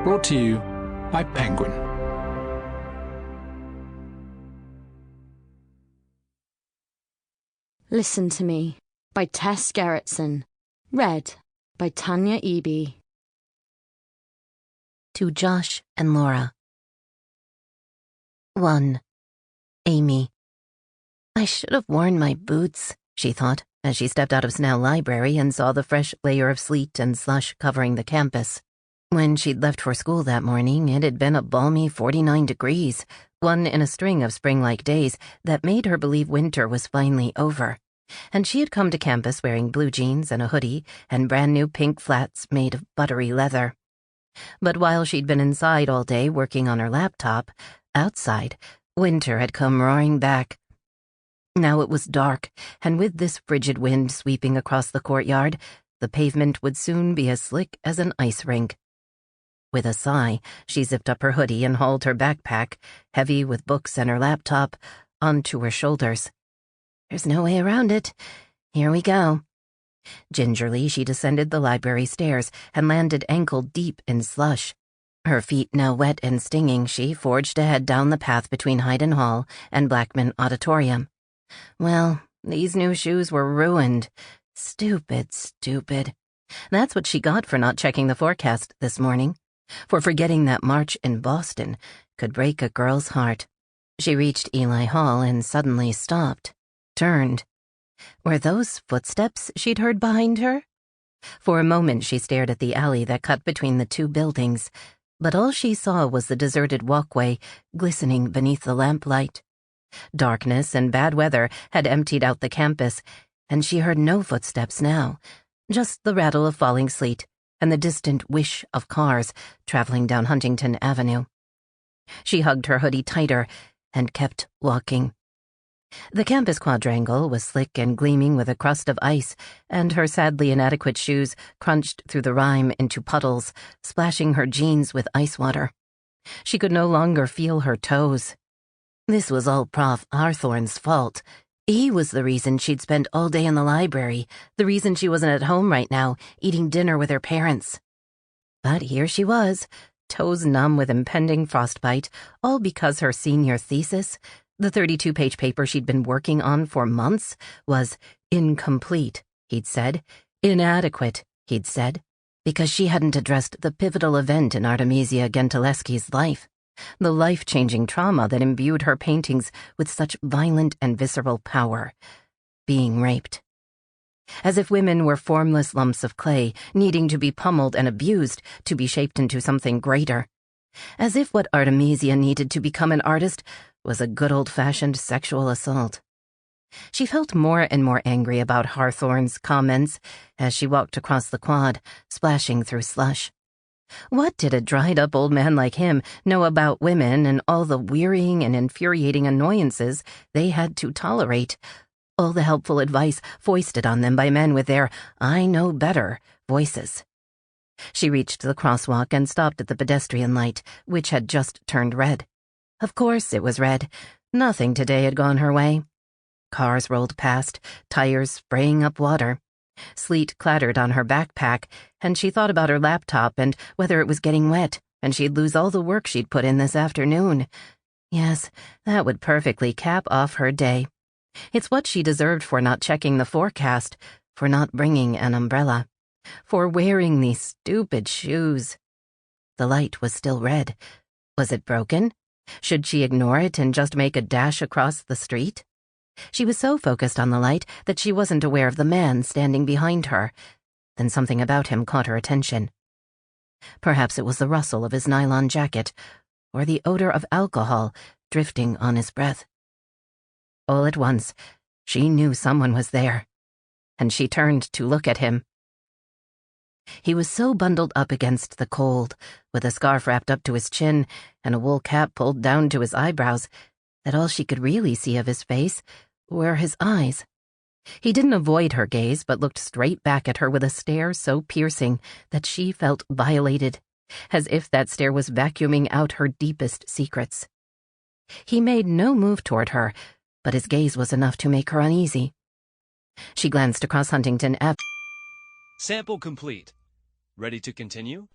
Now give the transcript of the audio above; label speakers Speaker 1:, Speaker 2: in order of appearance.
Speaker 1: Brought to you by Penguin.
Speaker 2: Listen to Me by Tess Gerritsen. Read by Tanya Eby.
Speaker 3: To Josh and Laura. 1. Amy. I should have worn my boots, she thought, as she stepped out of Snell Library and saw the fresh layer of sleet and slush covering the campus. When she'd left for school that morning, it had been a balmy 49 degrees, one in a string of spring-like days that made her believe winter was finally over. And she had come to campus wearing blue jeans and a hoodie and brand-new pink flats made of buttery leather. But while she'd been inside all day working on her laptop, outside, winter had come roaring back. Now it was dark, and with this frigid wind sweeping across the courtyard, the pavement would soon be as slick as an ice rink. With a sigh, she zipped up her hoodie and hauled her backpack, heavy with books and her laptop, onto her shoulders. There's no way around it. Here we go. Gingerly, she descended the library stairs and landed ankle-deep in slush. Her feet now wet and stinging, she forged ahead down the path between Hayden Hall and Blackman Auditorium. Well, these new shoes were ruined. Stupid, stupid. That's what she got for not checking the forecast this morning. For forgetting that March in Boston could break a girl's heart. She reached Eli Hall and suddenly stopped, turned. Were those footsteps she'd heard behind her? For a moment she stared at the alley that cut between the two buildings, but all she saw was the deserted walkway glistening beneath the lamplight. Darkness and bad weather had emptied out the campus, and she heard no footsteps now, just the rattle of falling sleet and the distant whish of cars traveling down Huntington Avenue. She hugged her hoodie tighter and kept walking. The campus quadrangle was slick and gleaming with a crust of ice, and her sadly inadequate shoes crunched through the rime into puddles, splashing her jeans with ice water. She could no longer feel her toes. This was all Prof. Hawthorne's fault. He was the reason she'd spent all day in the library, the reason she wasn't at home right now, eating dinner with her parents. But here she was, toes numb with impending frostbite, all because her senior thesis, the 32-page paper she'd been working on for months, was incomplete, he'd said. Inadequate, he'd said, because she hadn't addressed the pivotal event in Artemisia Gentileschi's life. The life-changing trauma that imbued her paintings with such violent and visceral power. Being raped. As if women were formless lumps of clay, needing to be pummeled and abused to be shaped into something greater. As if what Artemisia needed to become an artist was a good old-fashioned sexual assault. She felt more and more angry about Hawthorne's comments as she walked across the quad, splashing through slush. What did a dried-up old man like him know about women and all the wearying and infuriating annoyances they had to tolerate? All the helpful advice foisted on them by men with their "I know better" voices. She reached the crosswalk and stopped at the pedestrian light, which had just turned red. Of course it was red. Nothing today had gone her way. Cars rolled past, tires spraying up water. Sleet clattered on her backpack, and she thought about her laptop and whether it was getting wet, and she'd lose all the work she'd put in this afternoon. Yes, that would perfectly cap off her day. It's what she deserved for not checking the forecast, for not bringing an umbrella, for wearing these stupid shoes. The light was still red. Was it broken? Should she ignore it and just make a dash across the street? She was so focused on the light that she wasn't aware of the man standing behind her. Then something about him caught her attention. Perhaps it was the rustle of his nylon jacket, or the odor of alcohol drifting on his breath. All at once, she knew someone was there, and she turned to look at him. He was so bundled up against the cold, with a scarf wrapped up to his chin and a wool cap pulled down to his eyebrows, that all she could really see of his face were his eyes. He didn't avoid her gaze, but looked straight back at her with a stare so piercing that she felt violated, as if that stare was vacuuming out her deepest secrets. He made no move toward her, but his gaze was enough to make her uneasy. She glanced across Huntington Ave.
Speaker 4: Sample complete. Ready to continue?